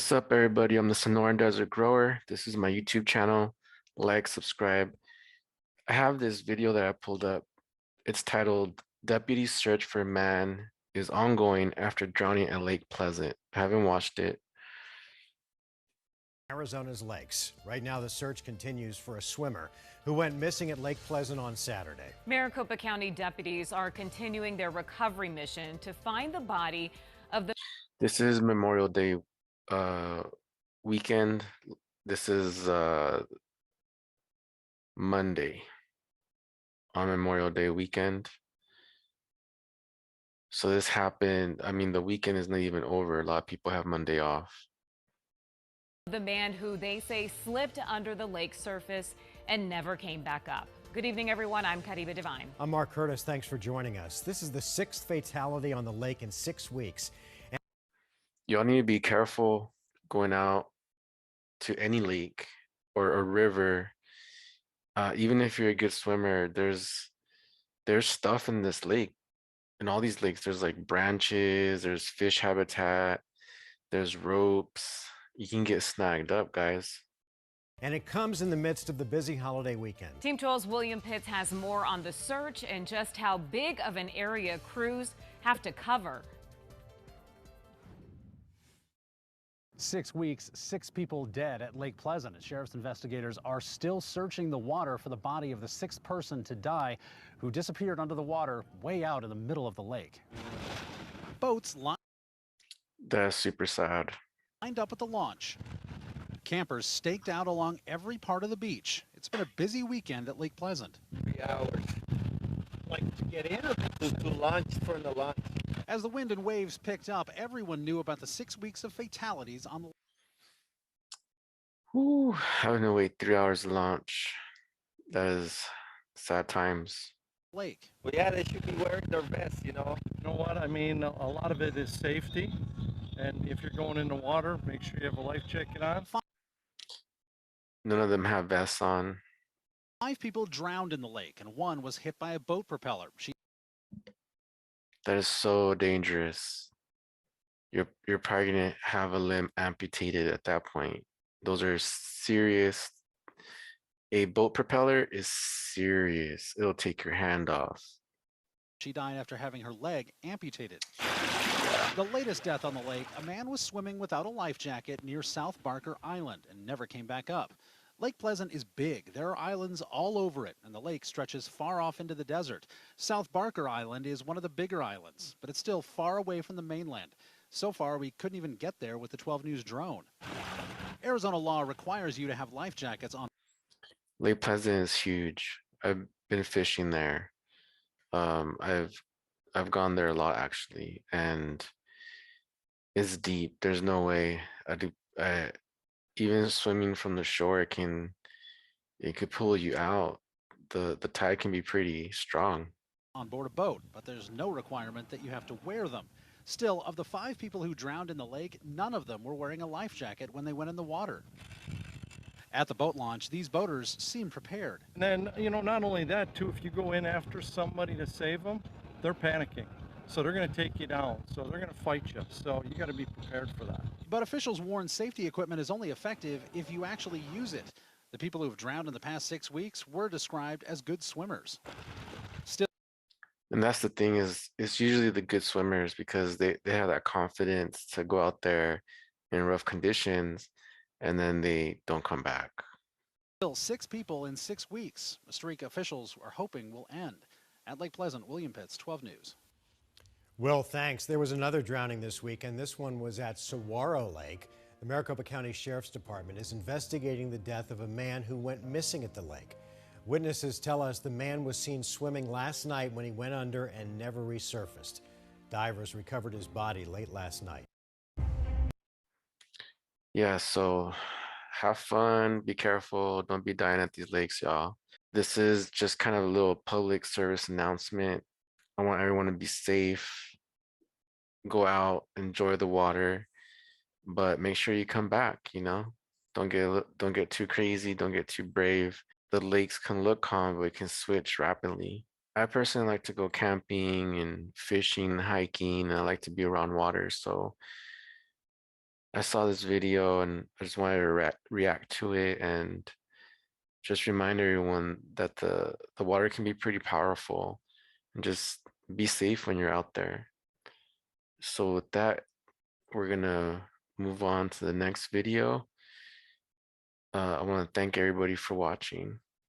What's up, everybody? I'm the Sonoran Desert Grower. This is my YouTube channel. Like, subscribe. I have this video that I pulled up. It's titled Deputies Search for Man is Ongoing After Drowning at Lake Pleasant. I haven't watched it. Arizona's lakes. Right now, the search continues for a swimmer who went missing at Lake Pleasant on Saturday. Maricopa County deputies are continuing their recovery mission to find the body of the. This is Memorial Day weekend. This is Monday on Memorial Day weekend. So this happened. I mean, the weekend is not even over. A lot of people have Monday off. The man who they say slipped under the lake surface and never came back up. Good evening, everyone. I'm Kariba Devine. I'm Mark Curtis. Thanks for joining us. This is the 6th fatality on the lake in 6 weeks. Y'all need to be careful going out to any lake or a river. Even if you're a good swimmer, there's stuff in this lake. In all these lakes, there's like branches, there's fish habitat, there's ropes. You can get snagged up, guys. And it comes in the midst of the busy holiday weekend. Team 12's William Pitts has more on the search and just how big of an area crews have to cover. 6 weeks, 6 people dead at Lake Pleasant. Sheriff's investigators are still searching the water for the body of the 6th person to die who disappeared under the water way out in the middle of the lake. Boats That's super sad. lined up at the launch. Campers staked out along every part of the beach. It's been a busy weekend at Lake Pleasant. 3 hours. Like to get in or to launch for the launch? As the wind and waves picked up, everyone knew about the 6 weeks of fatalities on the Whew, having to wait 3 hours to launch. That is sad times. lake. Well, yeah, they should be wearing their vests, you know. You know what? I mean, a lot of it is safety. And if you're going in the water, make sure you have a life jacket on. None of them have vests on. 5 people drowned in the lake, and 1 was hit by a boat propeller. That is so dangerous. You're probably gonna have a limb amputated at that point. Those are serious. A boat propeller is serious. It'll take your hand off. She died after having her leg amputated. The latest death on the lake, a man was swimming without a life jacket near South Barker Island and never came back up. Lake Pleasant is big. There are islands all over it, and the lake stretches far off into the desert. South Barker Island is one of the bigger islands, but it's still far away from the mainland. So far, we couldn't even get there with the 12 News drone. Arizona law requires you to have life jackets on. Lake Pleasant is huge. I've been fishing there. I've gone there a lot actually, and it's deep. There's no way even swimming from the shore it could pull you out. The tide can be pretty strong. On board a boat, but there's no requirement that you have to wear them. Still, of the 5 people who drowned in the lake, none of them were wearing a life jacket when they went in the water. At the boat launch, these boaters seem prepared. And then, you know, not only that, too, if you go in after somebody to save them, they're panicking. So they're going to take you down. So they're going to fight you. So you got to be prepared for that. But officials warn safety equipment is only effective if you actually use it. The people who have drowned in the past 6 weeks were described as good swimmers. Still, And that's the thing, is it's usually the good swimmers because they have that confidence to go out there in rough conditions and then they don't come back. 6 people in 6 weeks. A streak officials are hoping will end. At Lake Pleasant, William Pitts, 12 News. Will, thanks. There was another drowning this week, and this one was at Saguaro Lake. The Maricopa County Sheriff's Department is investigating the death of a man who went missing at the lake. Witnesses tell us the man was seen swimming last night when he went under and never resurfaced. Divers recovered his body late last night. Yeah, so have fun, be careful, don't be dying at these lakes, y'all. This is just kind of a little public service announcement. I want everyone to be safe, go out, enjoy the water, but make sure you come back, you know? Don't get too crazy, don't get too brave. The lakes can look calm, but it can switch rapidly. I personally like to go camping and fishing, hiking, and I like to be around water, so I saw this video and I just wanted to react to it and just remind everyone that the water can be pretty powerful, and just be safe when you're out there. So with that, we're gonna move on to the next video. I want to thank everybody for watching.